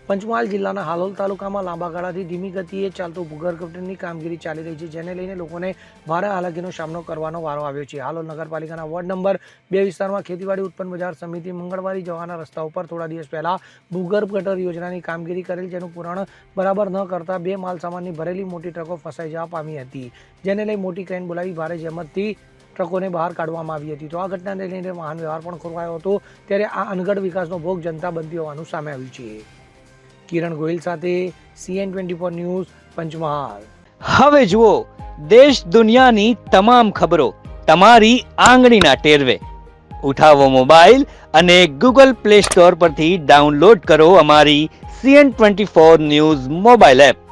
પંચમહાલ જિલ્લાના હાલોલ તાલુકામાં લાંબા ગાળાથી ધીમી ગતિએ ચાલતું ભૂગર્ભ ગટરની કામગીરી ચાલી રહી છે, જેને લઈને લોકોને ભારે હાલાકીનો સામનો કરવાનો વારો આવ્યો છે. હાલોલ નગરપાલિકાના વોર્ડ નંબર 2 વિસ્તારમાં ખેતીવાડી ઉત્પન્ન બજાર સમિતિ મંગળવારે જવાના રસ્તા ઉપર થોડા દિવસ પહેલા ભૂગર્ભ ગટર યોજનાની કામગીરી કરેલ, જેનું પૂરણ બરાબર ન કરતા 2 માલસામાનની ભરેલી મોટી ટ્રકો ફસાઈ જવા પામી હતી, જેને લઈ મોટી ક્રેન બોલાવી ભારે જહેમતથી ટ્રકોને બહાર કાઢવામાં આવી હતી. તો આ ઘટનાને લઈને વાહન વ્યવહાર પણ ખોરવાયો હતો. ત્યારે આ અનગઢ વિકાસનો ભોગ જનતા બનતી હોવાનું સામે આવ્યું છે. કિરણ ગોહિલ સાથે CN24 ન્યૂઝ, પંચમહાલ. હવે જુઓ દેશ દુનિયાની તમામ ખબરો તમારી આંગળીના ટેરવે. ઉઠાવો મોબાઈલ અને Google Play Store પરથી ડાઉનલોડ કરો અમારી CN24 ન્યૂઝ મોબાઈલ એપ.